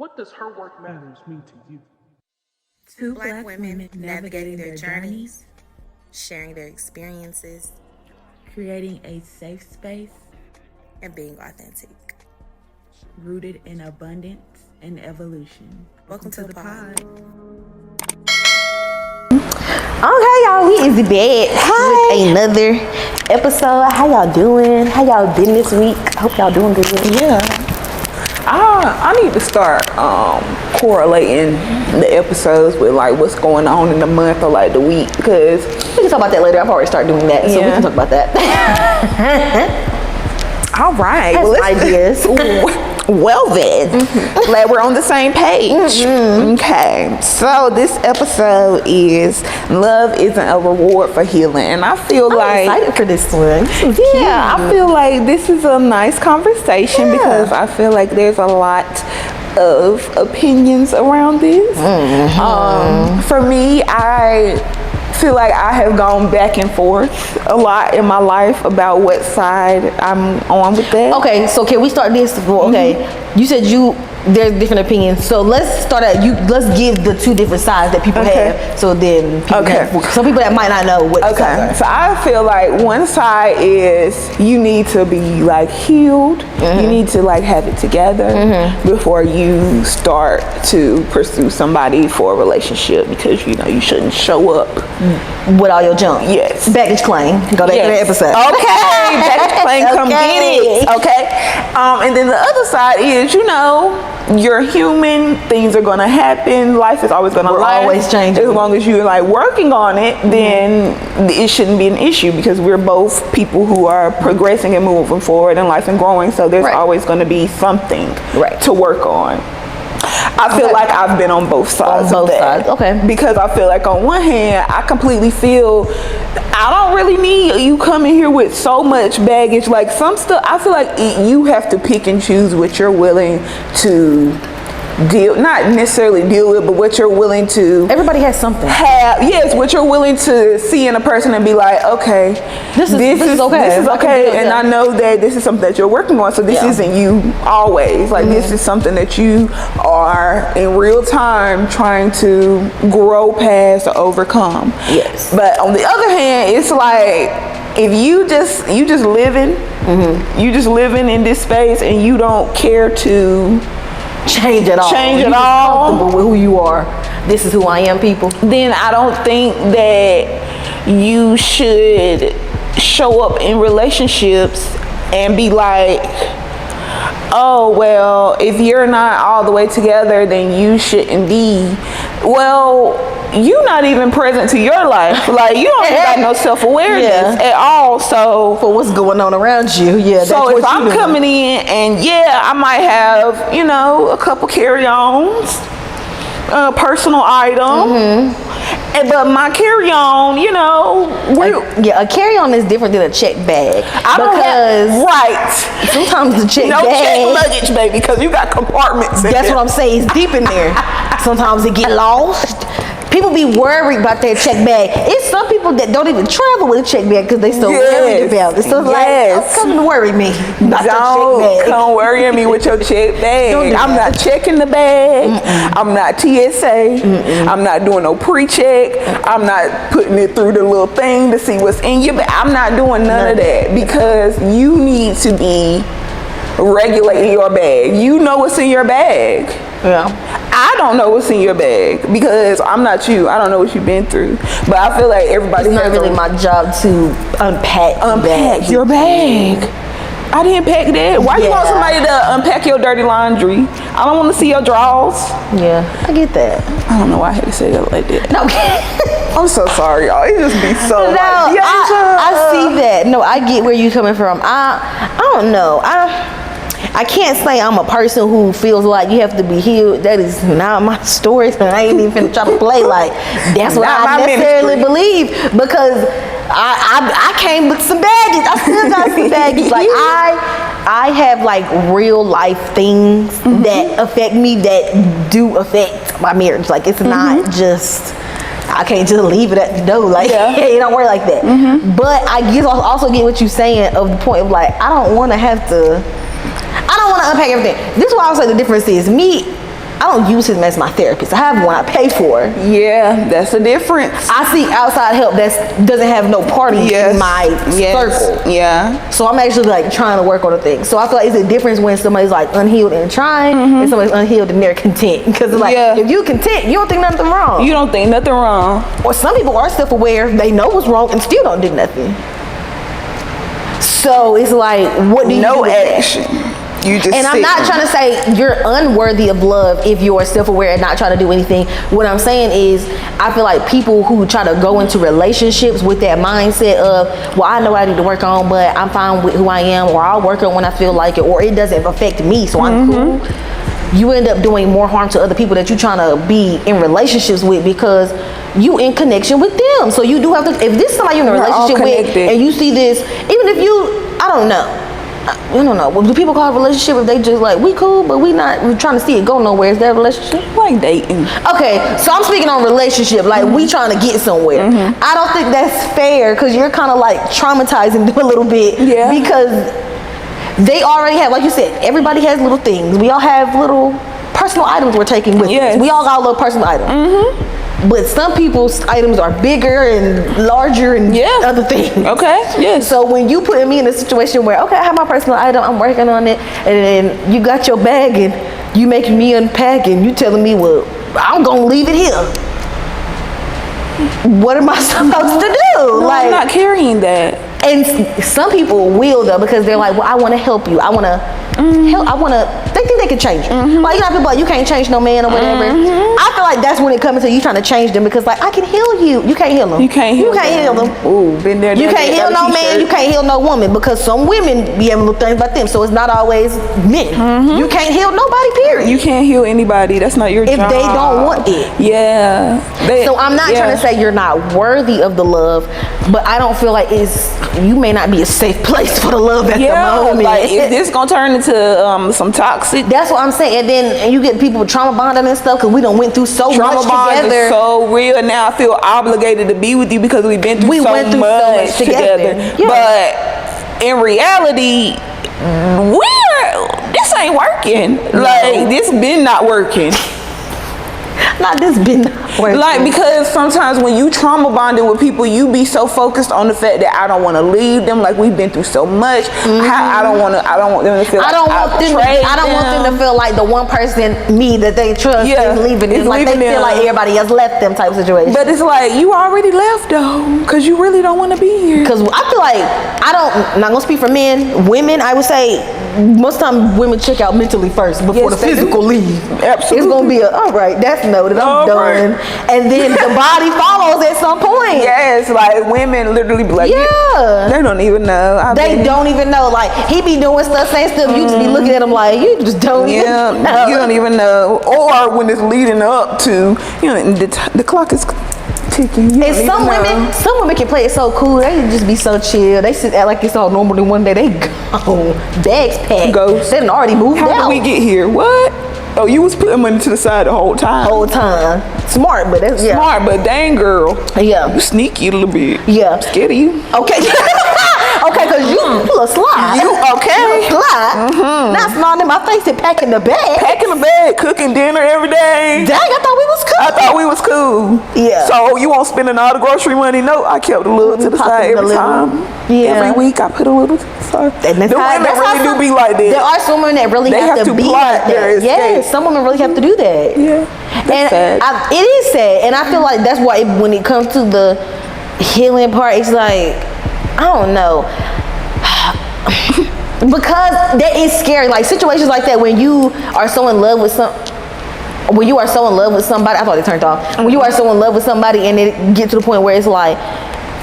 What does her work matters mean to you? Two Black women navigating their journeys, sharing their experiences, creating a safe space, and being authentic. Rooted in abundance and evolution. Welcome to the pod. Okay, y'all, we is back with another episode. How y'all doing? How y'all been this week? Hope y'all doing good. Yeah. I need to start correlating the episodes with like what's going on in the month or like the week, because we can talk about that later. I've already started doing that, so we can talk about that. All right. Well, ideas. Well then, glad we're on the same page. Okay, so this episode is Love Isn't a Reward for Healing, and I feel I'm excited for this one. I feel like this is a nice conversation because I feel like there's a lot of opinions around this. For me, I feel like I have gone back and forth a lot in my life about what side I'm on with that. Okay, so can we start this? Okay, you said there's different opinions, so let's start at you. Let's give the two different sides that people have, so then some people that might not know what the sides are. So I feel like one side is you need to be like healed, you need to like have it together before you start to pursue somebody for a relationship, because you know you shouldn't show up with all your junk. Yes. Baggage claim. Go back to the episode. Okay. Baggage claim. Come get it. Okay. And then the other side is, you know, you're human. Things are gonna happen. Life is always gonna last. Always changing. As long as you're like working on it, then it shouldn't be an issue, because we're both people who are progressing and moving forward in life and growing. So there's always gonna be something to work on. I feel like I've been on both sides of that. Okay. Because I feel like on one hand, I completely feel I don't really need you coming here with so much baggage. Like some stuff, I feel like you have to pick and choose what you're willing to not necessarily deal with, but what you're willing to. Everybody has something. What you're willing to see in a person and be like, okay, this is okay. This is okay, and I know that this is something that you're working on. So this isn't you always. Like this is something that you are in real time trying to grow past or overcome. Yes. But on the other hand, it's like if you just living, you just living in this space and you don't care to change it all. Comfortable with who you are. This is who I am, people. Then I don't think that you should show up in relationships and be like, oh, well, if you're not all the way together, then you shouldn't be. Well, you're not even present to your life. Like, you don't got no self-awareness at all. So for what's going on around you, so if I'm coming in and I might have, you know, a couple carry-ons, personal items, but my carry-on, you know, a carry-on is different than a check bag. Sometimes the check bag, check luggage, baby, because you got compartments. That's what I'm saying. It's deep in there. Sometimes it get lost. People be worried about their check bag. It's some people that don't even travel with a check bag because they so worried about it. So it's like, come worry me about your check bag. Don't worry me with your check bag. I'm not checking the bag. I'm not TSA. I'm not doing no pre-check. I'm not putting it through the little thing to see what's in your bag. I'm not doing none of that, because you need to be regulating your bag. You know what's in your bag. I don't know what's in your bag because I'm not you. I don't know what you've been through. But I feel like everybody's not really my job to unpack your bag. I didn't pack that. Why you want somebody to unpack your dirty laundry? I don't want to see your drawers. Yeah, I get that. I don't know why I had to say that like that. No. I'm so sorry, y'all. It just be so I see that. No, I get where you're coming from. I don't know. I can't say I'm a person who feels like you have to be healed. That is not my story, and I ain't even finna try to play like that's what I necessarily believe, because I came with some baggage. I still got some baggage. Like I have like real life things that affect me that do affect my marriage. Like it's not just. I can't just leave it at the door. Like, hey, don't worry like that. But I also get what you're saying of the point of like, I don't want to unpack everything. This is why I say the difference is me. don't use him as my therapist. I have one I pay for. Yeah, that's the difference. I seek outside help that doesn't have no party in my circle. Yeah. So I'm actually like trying to work on the thing. So I feel like it's a difference when somebody's like unhealed and trying, and somebody's unhealed and they're content. Because like if you content, you don't think nothing wrong. You don't think nothing wrong. Or some people are self-aware, they know what's wrong and still don't do nothing. So it's like, what do you do? No action. You just and I'm not trying to say you're unworthy of love if you're self-aware and not trying to do anything. What I'm saying is, I feel like people who try to go into relationships with that mindset of, well, I know what I need to work on, but I'm fine with who I am, or I'll work on when I feel like it, or it doesn't affect me, so I'm cool. You end up doing more harm to other people that you're trying to be in relationships with, because you in connection with them. So you do have to, if this is somebody you're in a relationship with and you see this, even if you, I don't know. Well, do people call it a relationship if they just like, we cool, but we're trying to see it go nowhere? Is that a relationship? Like dating. Okay, so I'm speaking on relationship, like we trying to get somewhere. I don't think that's fair, because you're kind of like traumatizing them a little bit. Yeah. Because they already have, like you said, everybody has little things. We all have little personal items we're taking with us. We all got a little personal item. But some people's items are bigger and larger and other things. Okay. Yes. So when you put me in a situation where, okay, I have my personal item, I'm working on it, and then you got your bag and you making me unpack and you telling me, well, I'm gonna leave it here. What am I supposed to do? No, like, I'm not carrying that. And some people will though, because they're like, well, I want to help you. I want to help. They think they can change you. Like, you know, people like, you can't change no man or whatever. I feel like that's when it comes to you trying to change them, because like, I can heal you. You can't heal them. You can't heal them. Ooh, been there. You can't heal no man. You can't heal no woman, because some women be having little things about them. So it's not always men. You can't heal nobody, period. You can't heal anybody. That's not your job. If they don't want it. Yeah. So I'm not trying to say you're not worthy of the love, but I don't feel like you may not be a safe place for the love at the moment. Like, if this gonna turn into some toxic. That's what I'm saying. And then you get people with trauma bonding and stuff, because we done went through so much together. Trauma bond is so real, and now I feel obligated to be with you because we've been through so much together. But in reality, this ain't working. Like, this been not working. Not this been working. Like, because sometimes when you trauma bonding with people, you be so focused on the fact that I don't want to leave them. Like, we've been through so much. I don't want them to feel like I don't want them to feel like the one person, me, that they trust is leaving them. Like, they feel like everybody else left them type situation. But it's like, you already left though, because you really don't want to be here. Because I feel like, I'm not gonna speak for men. Women, I would say most time women check out mentally first before the physical leave. Absolutely. It's gonna be all right, that's noted, I'm done. And then the body follows at some point. Yes, like women literally be like, they don't even know. They don't even know. Like, he be doing stuff, saying stuff, you just be looking at him like, you just don't even know. You don't even know. Or when it's leading up to, the clock is ticking. And some women can play it so cool. They can just be so chill. They sit act like it's all normal. Then one day they go, bags packed. They done already moved out. How did we get here? What? Oh, you was putting money to the side the whole time. Smart, but that's smart, but dang, girl. Yeah. You sneaky a little bit. Yeah. I'm scared of you. Okay. Okay, because you a slide. You okay? You a slide. Not smiling in my face and packing the bag. Packing the bag, cooking dinner every day. Dang, I thought we was cool. I thought we was cool. Yeah. So you won't spending all the grocery money? No, I kept a little to the side every time. Yeah. Every week I put a little to the side. And the women really do be like that. There are some women that really have to be like that. Yes, some women really have to do that. Yeah. That's sad. It is sad, and I feel like that's why when it comes to the healing part, it's like, I don't know. Because that is scary. Like, situations like that, when you are so in love with somebody, I thought it turned off. When you are so in love with somebody and it get to the point where it's like,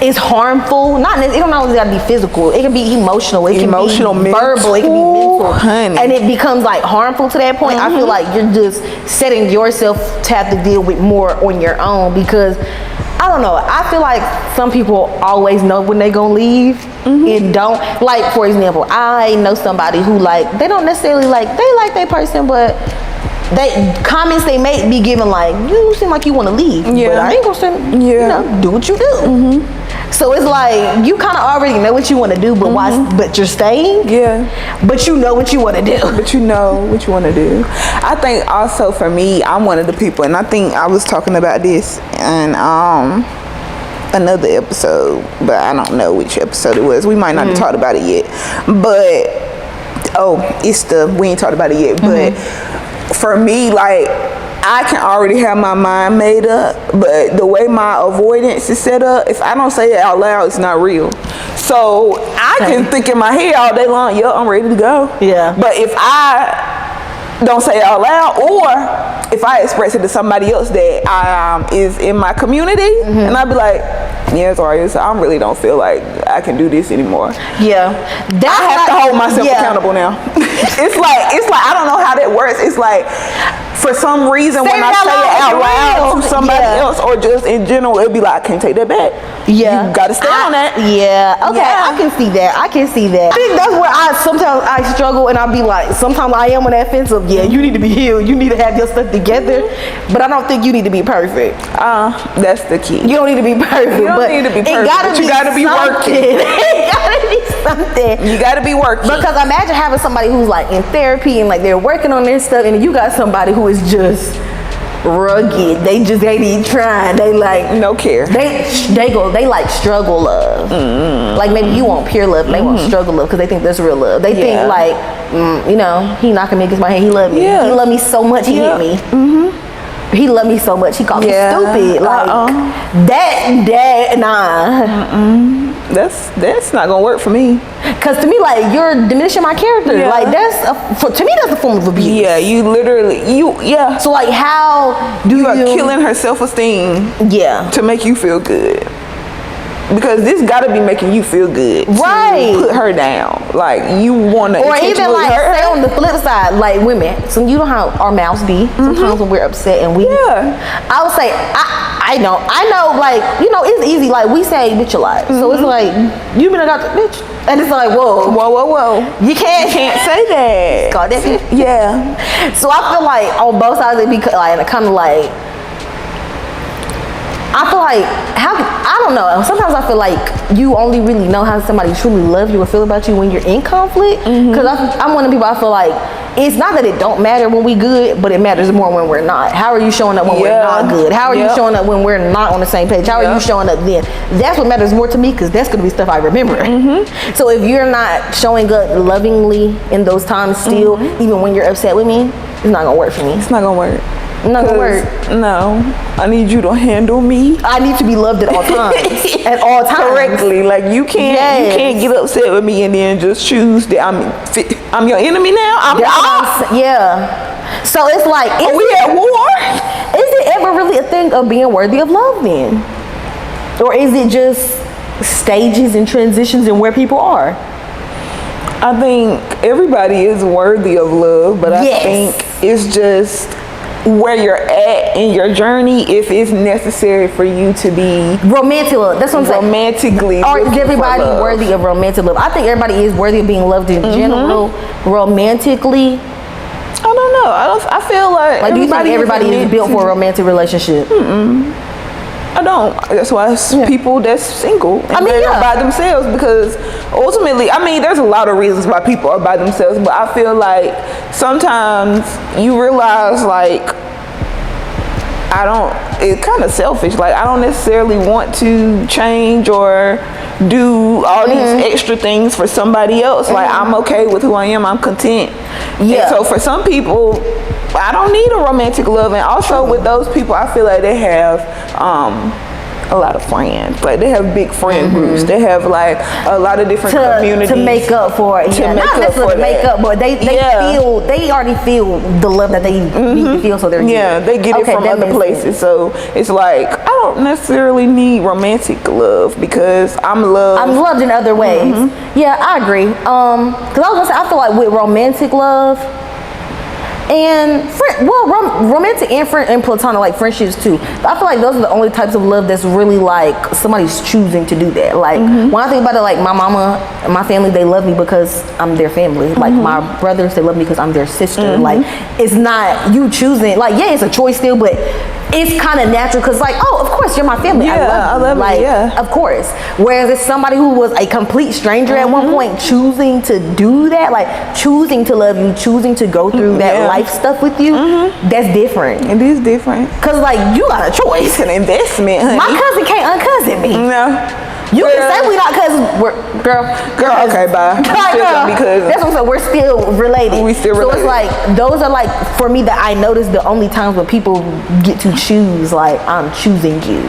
it's harmful. It don't always gotta be physical. It can be emotional. It can be verbal. It can be mental. Honey. And it becomes like harmful to that point. I feel like you're just setting yourself to have to deal with more on your own, because I don't know. I feel like some people always know when they gonna leave and don't. Like, for example, I know somebody who, like, they don't necessarily like their person, but comments they make be given like, you seem like you want to leave. But I ain't gonna say, do what you do. So it's like you kind of already know what you want to do, but why? But you're staying. Yeah. But you know what you want to do. But you know what you want to do. I think also for me, I'm one of the people, and I think I was talking about this in another episode, but I don't know which episode it was. We might not have talked about it yet. But we ain't talked about it yet. But for me, like, I can already have my mind made up, but the way my avoidance is set up, if I don't say it out loud, it's not real. So I can think in my head all day long, yo, I'm ready to go. Yeah. But if I don't say it out loud, or if I express it to somebody else that is in my community, and I'd be like, yeah, sorry, I really don't feel like I can do this anymore. Yeah. I have to hold myself accountable now. It's like I don't know how that works. It's like, for some reason, when I say it out loud to somebody else, or just in general, it'd be like, I can't take that back. Yeah. You gotta stay on that. Yeah. Okay. Yeah. I can see that. I think that's where sometimes I struggle, and I'll be like, sometimes I am on that fence of, yeah, you need to be healed. You need to have your stuff together. But I don't think you need to be perfect. That's the key. You don't need to be perfect. You don't need to be perfect, but you gotta be working. It gotta be something. You gotta be working. Because imagine having somebody who's like in therapy and like they're working on their stuff, and you got somebody who is just rugged. They ain't even trying. They like no care. They like struggle love. Like maybe you want pure love, and they want struggle love because they think that's real love. They think like, he knocking me against my head. He love me. Yeah. He love me so much. He hit me. He loved me so much. He called me stupid. Like that's not gonna work for me. Cause to me, like, you're diminishing my character. Yeah. Like to me that's a form of abuse. Yeah, you literally So like, how do you are killing her self-esteem? Yeah. To make you feel good. Because this gotta be making you feel good. Right. To put her down. Like, you wanna or even like hurt say her. on the flip side, like women. So you know how our mouths be. Sometimes when we're upset and I would say I know, like, it's easy, like we say bitch a lot. So it's like, you been got the bitch. And it's like, whoa. You can't say that. Call that bitch. Yeah. So I feel like on both sides it be like kind of like, I feel like I don't know. Sometimes I feel like you only really know how somebody truly loves you or feel about you when you're in conflict. Because I'm one of the people, I feel like it's not that it don't matter when we good, but it matters more when we're not. How are you showing up when we're not good? How are you showing up when we're not on the same page? How are you showing up then? That's what matters more to me, because that's going to be stuff I remember. So if you're not showing up lovingly in those times still, even when you're upset with me, it's not going to work for me. It's not gonna work. Not gonna work. No, I need you to handle me. I need to be loved at all times. At all times. Correctly. Like, you can't get upset with me and then just choose that I'm your enemy now. Yeah. So it's like, are we at war? Is it ever really a thing of being worthy of love then? Or is it just stages and transitions and where people are? I think everybody is worthy of love, but I think it's just where you're at in your journey, if it's necessary for you to be romantic love. That's what I'm saying. Romantically. Or is everybody worthy of romantic love? I think everybody is worthy of being loved in general. Romantically, I don't know. I feel like do you think everybody is built for a romantic relationship? I don't. That's why it's people that's single and they're by themselves, because ultimately, there's a lot of reasons why people are by themselves, but I feel like sometimes you realize, like, it's kind of selfish. Like, I don't necessarily want to change or do all these extra things for somebody else. Like, I'm okay with who I am. I'm content. Yeah. And so for some people, I don't need a romantic love. And also with those people, I feel like they have a lot of friends. Like, they have big friend groups. They have like a lot of different communities to make up for it. Not necessarily to make up, but they already feel the love that they need to feel, so they're they get it from other places. So it's like, I don't necessarily need romantic love because I'm loved in other ways. Yeah, I agree. Because I was gonna say, I feel like with romantic love and romantic and platonic, like friendships too. But I feel like those are the only types of love that's really like somebody's choosing to do that. Like when I think about it, like my mama and my family, they love me because I'm their family. Like my brothers, they love me because I'm their sister. Like, it's not you choosing. Like, yeah, it's a choice still, but it's kind of natural because like, oh, of course you're my family. Yeah, I love you. Like, yeah. of course. Whereas it's somebody who was a complete stranger at one point choosing to do that, like choosing to love you, choosing to go through that life stuff with you, that's different. It is different. Cause like you got a choice. It's an investment, honey. My cousin can't uncousin me. No. You can say we not cousins. Girl, okay, bye. Girl, that's what I'm saying. We're still related. We still related. So it's like, those are like, for me, that I notice the only times when people get to choose, like, I'm choosing you.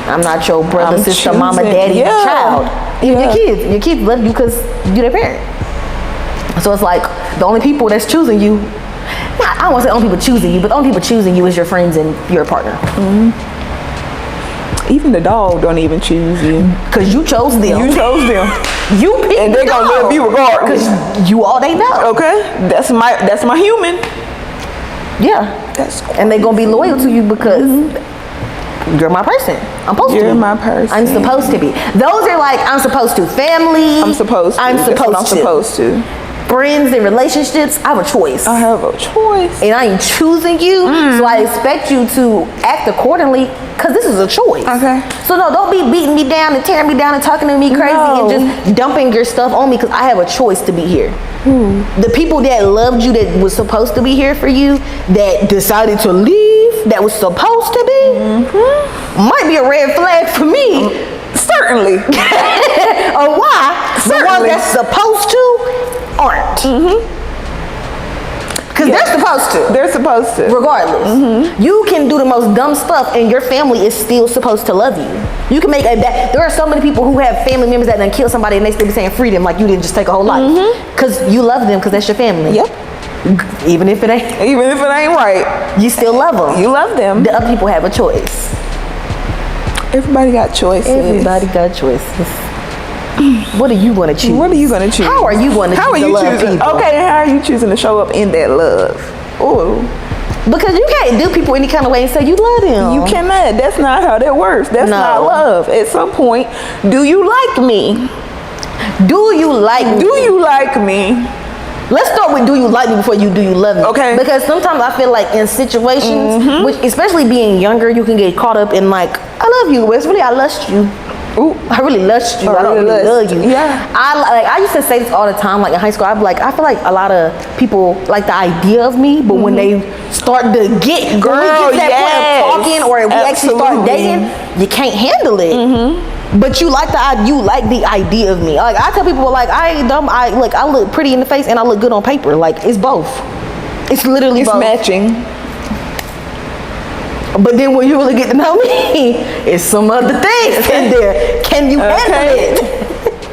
I'm not your brother, I'm sister, choosing, mama, daddy, child. Even your kids love you because you're their parent. So it's like, the only people that's choosing you, I don't want to say only people choosing you, but the only people choosing you is your friends and your partner. Even the dog don't even choose you. Cause you chose them. You chose them. You picked And they the gonna dog. love you regardless. Cause you all they know. Okay? That's my human. Yeah. That's cool. And they gonna be loyal to you because you're my person. I'm supposed to be. You're my person. I'm supposed to be. Those are like, I'm supposed to. Family. I'm supposed to. I'm That's supposed what I'm to. supposed to. Friends and relationships, I have a choice. I have a choice. And I ain't choosing you, so I expect you to act accordingly, because this is a choice. Okay. So no, don't be beating me down and tearing me down and talking to me crazy and just dumping your stuff on me, because I have a choice to be here. The people that loved you, that was supposed to be here for you, that decided to leave, that was supposed to be, might be a red flag for me. Certainly. Or why the ones that's supposed to aren't. Because they're supposed to. They're supposed to. Regardless. You can do the most dumb stuff and your family is still supposed to love you. You can make a bad, there are so many people who have family members that done kill somebody and they still be saying freedom, like you didn't just take a whole life. Because you love them because that's your family. Yep. Even if it ain't right. you still love them. You love them. The other people have a choice. Everybody got choices. Everybody got choices. What are you going to choose? What are you going to choose? How are you going to choose to love choosing? people? Okay, how are you choosing to show up in that love? Ooh. Because you can't do people any kind of way and say you love them. You cannot. That's not how that works. That's not love. At some point, do you like me? Do you like me? Do you like me? Let's start with do you like me before you do you love me. Okay. Because sometimes I feel like in situations, which especially being younger, you can get caught up in like, I love you, but it's really I lust you. Ooh, I really lust you. I don't really love you. Yeah. I used to say this all the time, like in high school. I'd be like, I feel like a lot of people like the idea of me, but when they start to get, when we get to that point of talking, or we actually start dating, you can't handle it. But you like the idea of me. Like I tell people, like I ain't dumb. I look pretty in the face and I look good on paper. Like it's both. It's literally both. It's matching. But then when you really get to know me, it's some other things in there. Can you handle it?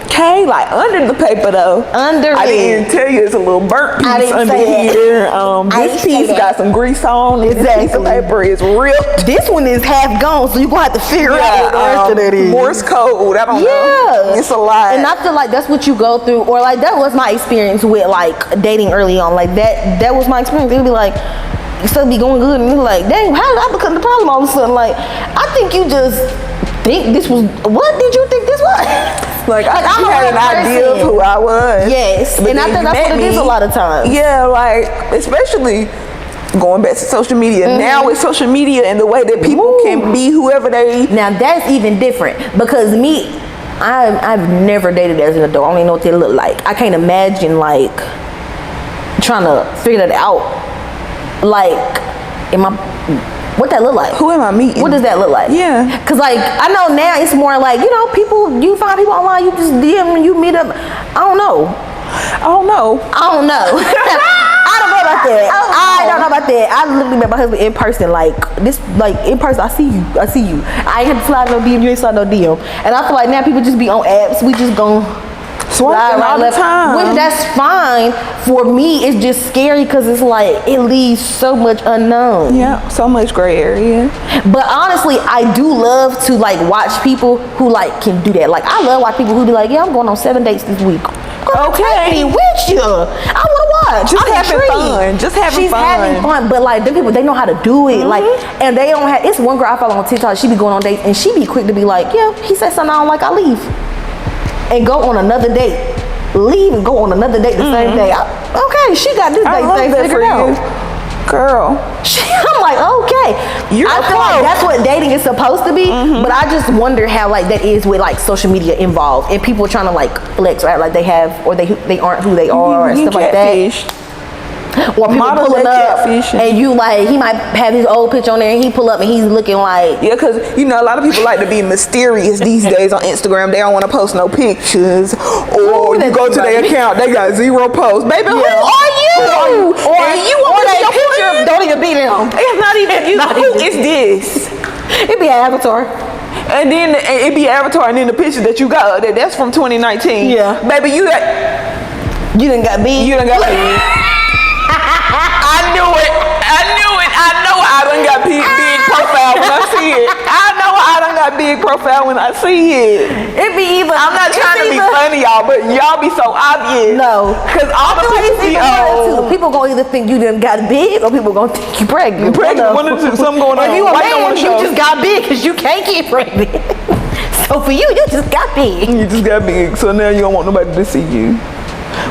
Okay, like under the paper though. I didn't tell you it's a little burnt piece under here. This piece got some grease on. This piece of paper is ripped. This one is half gone, so you're gonna have to figure out what the rest of it is. Morse code, I don't know. It's a lot. And I feel like that's what you go through, or like that was my experience with like dating early on. Like that was my experience. It would be like, stuff be going good and you're like, dang, how did I become the problem all of a sudden? Like, I think you just think this was, what did you think this was? Like I had an idea of who I was. Yes, and I think that's what it is a lot of times. Yeah, like especially going back to social media. Now with social media and the way that people can be whoever they. Now that's even different because me, I've never dated as an adult. I don't even know what they look like. I can't imagine like trying to figure that out. Like, what that look like? Who am I meeting? What does that look like? Yeah. Cause like I know now it's more like, you know, you find people online, you just DM and you meet up. I don't know. I don't know. I don't know about that. I don't know about that. I literally met my husband in person, like this, like in person. I see you. I ain't had to slide no DM. You ain't slide no DM. And I feel like now people just be on apps. We just gon' swiping all the time. Which that's fine. For me, it's just scary because it's like it leaves so much unknown. Yeah, so much gray area. But honestly, I do love to like watch people who like can do that. Like I love watching people who be like, yeah, I'm going on 7 dates this week. Okay, with you. I want to watch. Just having fun. Just having fun. She's having fun, but like them people, they know how to do it. Like, and they don't have. It's one girl I follow on TikTok. She be going on dates, and she be quick to be like, yeah, he said something I don't like, I leave, and go on another date. Leave and go on another date the same day. Okay, she got this date thing figured out. Girl. I'm like, okay. You're I feel like that's what dating is supposed to be, but I just wonder how like that is with like social media involved and people trying to like flex, right? Like they have, or they aren't who they are, and stuff like that. Or people Models pulling that up, catfishing. and you like, he might have his old picture on there, and he pull up, and he's looking like, Yeah, because you know a lot of people like to be mysterious these days on Instagram. They don't want to post no pictures, or you go to their account, they got 0 posts. Baby, who are you? or you want that your picture, don't even be them. It's not even you. Who is this? It be an avatar. And then it be avatar, and then the picture that you got that's from 2019. Yeah, baby, you done got big. You done got big. I knew it. I know I done got big profile when I see it. I know I done got big profile when I see it. It be either. I'm not trying to be funny, y'all, but y'all be so obvious. No, because all the people be old. People gonna either think you done got big, or people gonna think you pregnant. One or two, something going on. If you a man, you just got big because you can't get pregnant. So for you, you just got big. You just got big, so now you don't want nobody to see you.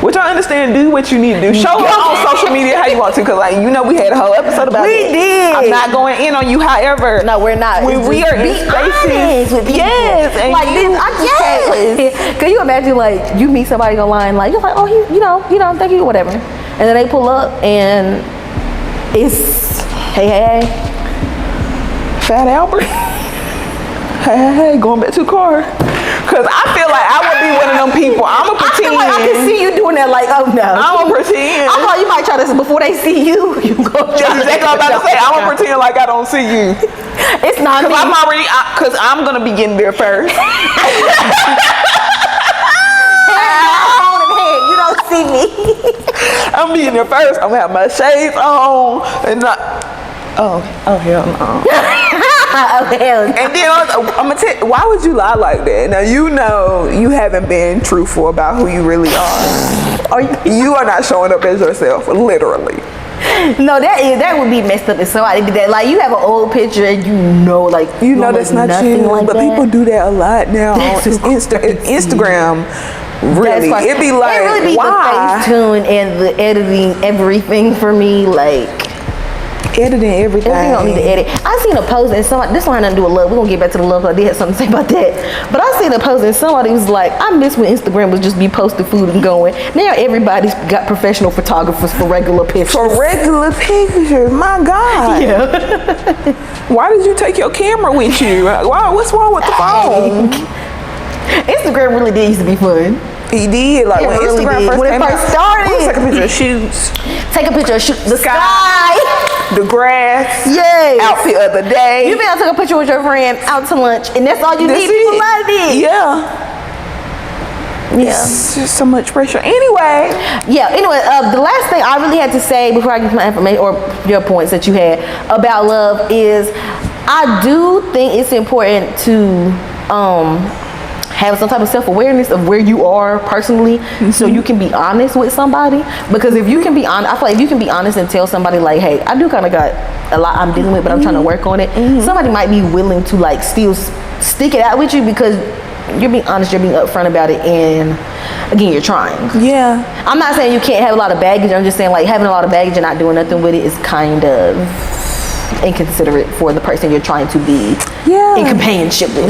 Which I understand, do what you need to do. Show it on social media how you want to, because like you know we had a whole episode about it. We did. I'm not going in on you, however. No, we're not. When we are in spaces with people. Yes, and like yes. Can you imagine like you meet somebody online, like you're like, oh, you know, thank you, whatever, and then they pull up and it's hey, Fat Albert. Hey, going back to the car. Cause I feel like I would be one of them people. I'ma pretend. I can see you doing that. Like, oh no. I'ma pretend. I thought you might try this before they see you. You go. That's exactly what I'm about to say. I'ma pretend like I don't see you. It's not me. Cause I'm gonna be getting there first. You don't see me. I'm being there first. I'm gonna have my shades on and not. Oh hell no. And then I'm gonna tell you, why would you lie like that? Now you know you haven't been truthful about who you really are. You are not showing up as yourself, literally. No, that would be messed up if somebody did that. Like you have an old picture and like that's not you. Like but that. People do that a lot now on Instagram. Really, it'd be like, it really be why? The face tune and the editing, everything for me, like. Editing everything. Everything don't need to edit. I seen a post and somebody, this one had nothing to do with love. We're gonna get back to the love, I did have something to say about that. But I seen a post and somebody was like, I miss when Instagram was just be posting food and going. Now everybody's got professional photographers for regular pictures. For regular pictures, my God. Yeah. Why did you take your camera with you? What's wrong with the phone? Instagram really did used to be fun. He did. Like when really Instagram did. first came first out, started. let's take a picture of shoots. Take a picture of the sky. The grass. Yes. Outfit of the day. You been able to take a picture with your friend out to lunch, and that's all you need. People love it. Yeah. It's just so much pressure. Anyway. The last thing I really had to say before I get to my information or your points that you had about love is I do think it's important to have some type of self-awareness of where you are personally, so you can be honest with somebody. Because if you can be honest, I feel like if you can be honest and tell somebody like, hey, I do kind of got a lot I'm dealing with, but I'm trying to work on it. Somebody might be willing to like still stick it out with you because you're being honest, you're being upfront about it, and again, you're trying. Yeah. I'm not saying you can't have a lot of baggage. I'm just saying like having a lot of baggage and not doing nothing with it is kind of inconsiderate for the person you're trying to be in companionship with.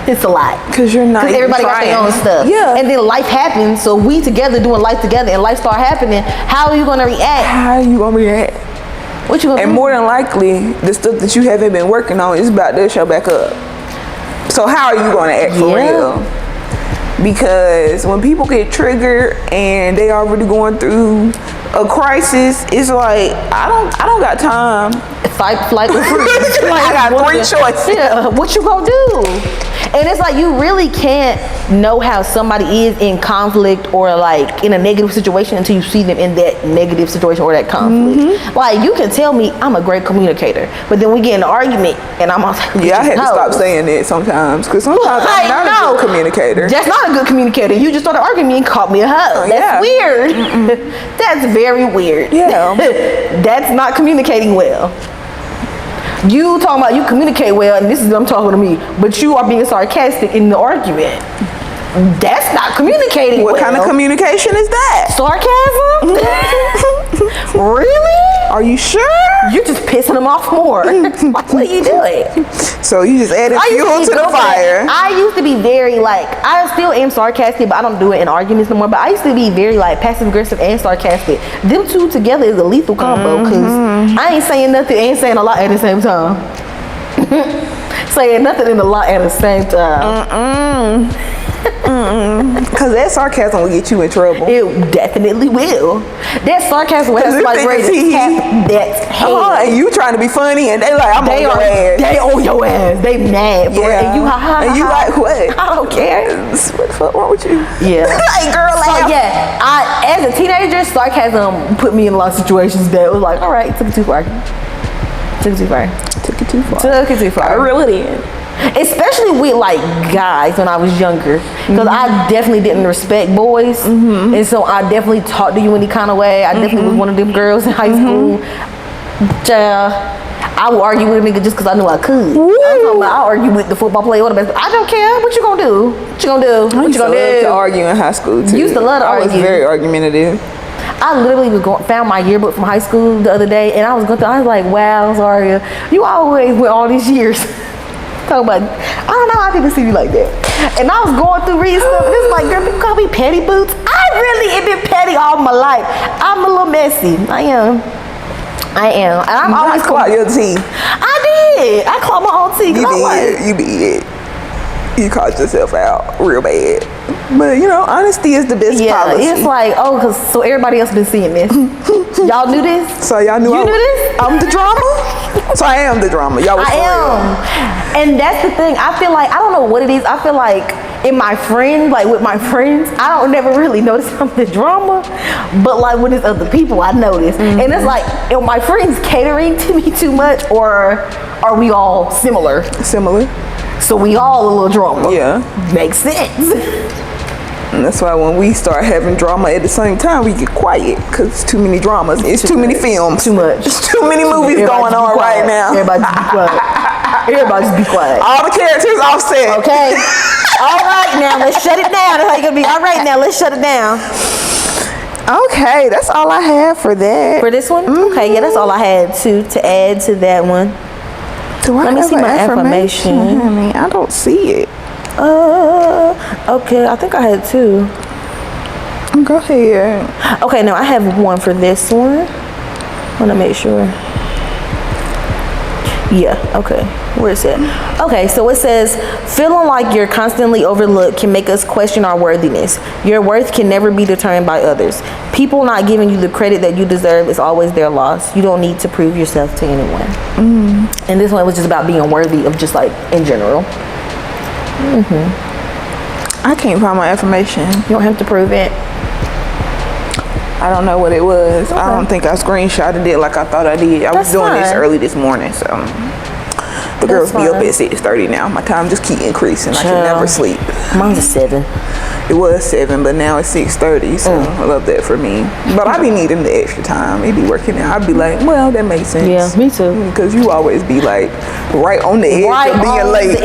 It's a lot because you're not. Because everybody got their own stuff. And then life happens. So we together doing life together, and life start happening. How are you gonna react? What you gonna do? And more than likely, the stuff that you haven't been working on is about to show back up. So how are you gonna act for real? Because when people get triggered and they already going through a crisis, it's like I don't got time. Fight, flight, or freeze. I got three choices. Yeah, what you gonna do? And it's like you really can't know how somebody is in conflict or like in a negative situation until you see them in that negative situation or that conflict. Like you can tell me I'm a great communicator, but then we get in an argument and I'm like, I had to stop saying that sometimes because sometimes I'm not a good communicator. That's not a good communicator. You just started arguing me and caught me a hug. That's weird. That's very weird. Yeah. That's not communicating well. You talking about you communicate well, and this is them talking to me, but you are being sarcastic in the argument. That's not communicating well. What kind of communication is that? Sarcasm? Really? Are you sure? You're just pissing them off more. What are you doing? So you just added fuel to the fire. I used to be very like, I still am sarcastic, but I don't do it in arguments no more. But I used to be very like passive aggressive and sarcastic. Them two together is a lethal combo because I ain't saying nothing, ain't saying a lot at the same time. Saying nothing and a lot at the same time. Cause that sarcasm will get you in trouble. It definitely will. That sarcasm has like ready to tap that head. And you trying to be funny, and they like, I'm on your ass. They on your ass. They mad, bro. Yeah. And you and you like what? I don't care. What the fuck wrong with you? Yeah. Like, girl, so yeah, as a teenager, sarcasm put me in a lot of situations that was like, all right, took it too far. Took it too far. Took it too far. Took it too far. I really did. Especially with like guys when I was younger, because I definitely didn't respect boys, and so I definitely talked to you any kind of way. I definitely was one of them girls in high school. I would argue with a nigga just because I knew I could. I argue with the football player or the basketball. I don't care. What you gonna do? What you gonna do? What you gonna do? I used to argue in high school too. Used to love to argue. I was very argumentative. I literally found my yearbook from high school the other day, and I was like, wow, Zaria, you always with all these years. Talking about, I don't know how people see me like that. And I was going through reading stuff, and it's like, girl, people call me petty boots. I really have been petty all my life. I'm a little messy. I am. And I'm always caught your teeth. I did. I caught my own teeth. You did. You caught yourself out real bad. But you know, honesty is the best policy. It's like, so everybody else been seeing this. Y'all knew this? So y'all knew you knew this? I'm the drama? So I am the drama. Y'all was I am. And that's the thing. I feel like, I don't know what it is. I feel like in my friends, like with my friends, I don't never really notice I'm the drama. But like when it's other people, I notice. And it's like, are my friends catering to me too much, or are we all similar? Similar. So we all a little drama. Yeah. Makes sense. And that's why when we start having drama at the same time, we get quiet because it's too many dramas. It's too many films. Too much. It's too many movies going on right now. Everybody just be quiet. Everybody just be quiet. All the characters offset. Okay. All right now, let's shut it down. That's how you're gonna be. All right now, let's shut it down. Okay, that's all I have for that. For this one? Okay, yeah, that's all I had to add to that one. Let me see my affirmation. Honey, I don't see it. Okay, I think I had two. Go ahead. Okay, no, I have one for this one. I want to make sure. Yeah, okay. Where is it? Okay, so it says, feeling like you're constantly overlooked can make us question our worthiness. Your worth can never be determined by others. People not giving you the credit that you deserve is always their loss. You don't need to prove yourself to anyone. And this one was just about being worthy of just like in general. I can't find my affirmation. You don't have to prove it. I don't know what it was. Okay. I don't think I screenshotted it like I thought I did. I was doing this early this morning, so the girls be up at 6:30 now. My time just keep increasing. I can never sleep. Mine's at 7. It was 7, but now it's 6:30, so I love that for me. But I be needing the extra time. It be working out. I'd be like, well, that makes sense. Yeah, me too. Because you always be like right on the edge of being late.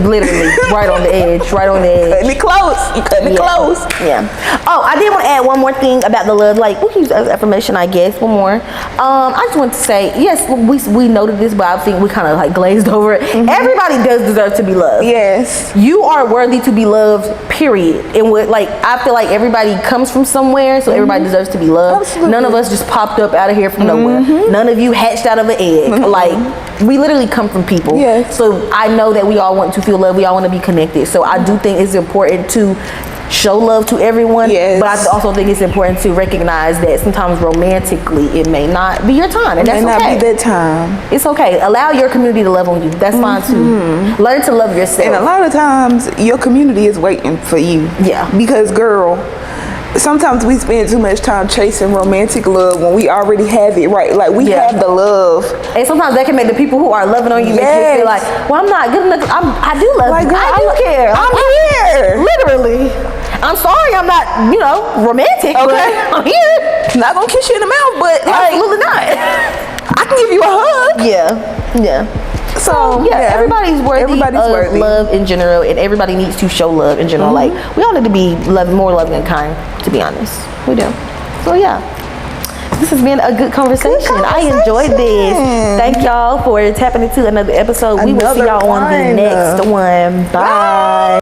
Literally, right on the edge. Right on the edge. Cutting it close. You cutting it close. Yeah. Oh, I did want to add one more thing about the love. Like, we can use affirmation, I guess. One more. I just want to say, yes, we noted this, but I think we kind of like glazed over it. Everybody does deserve to be loved. Yes. You are worthy to be loved, period. And like, I feel like everybody comes from somewhere, so everybody deserves to be loved. Absolutely. None of us just popped up out of here from nowhere. None of you hatched out of an egg. Like, we literally come from people. Yes. So I know that we all want to feel love. We all want to be connected. So I do think it's important to show love to everyone. Yes. But I also think it's important to recognize that sometimes romantically it may not be your time, and that's okay. It may not be that time. It's okay. Allow your community to love on you. That's fine too. Learn to love yourself. And a lot of times your community is waiting for you. Yeah. Because girl, sometimes we spend too much time chasing romantic love when we already have it, right? Like we have the love. And sometimes that can make the people who are loving on you make you feel like, well, I'm not good enough. I do love you. Girl, I do care. I'm here. Literally. I'm sorry I'm not, romantic. Okay. But I'm here. Not gonna kiss you in the mouth, but absolutely not. I can give you a hug. Yeah. So everybody's worthy of love in general, and everybody needs to show love in general. Like, we all need to be more loving and kind, to be honest. We do. So yeah. this has been a good conversation. I enjoyed this. Thank y'all for tapping into another episode. We will see y'all on the next one. Bye.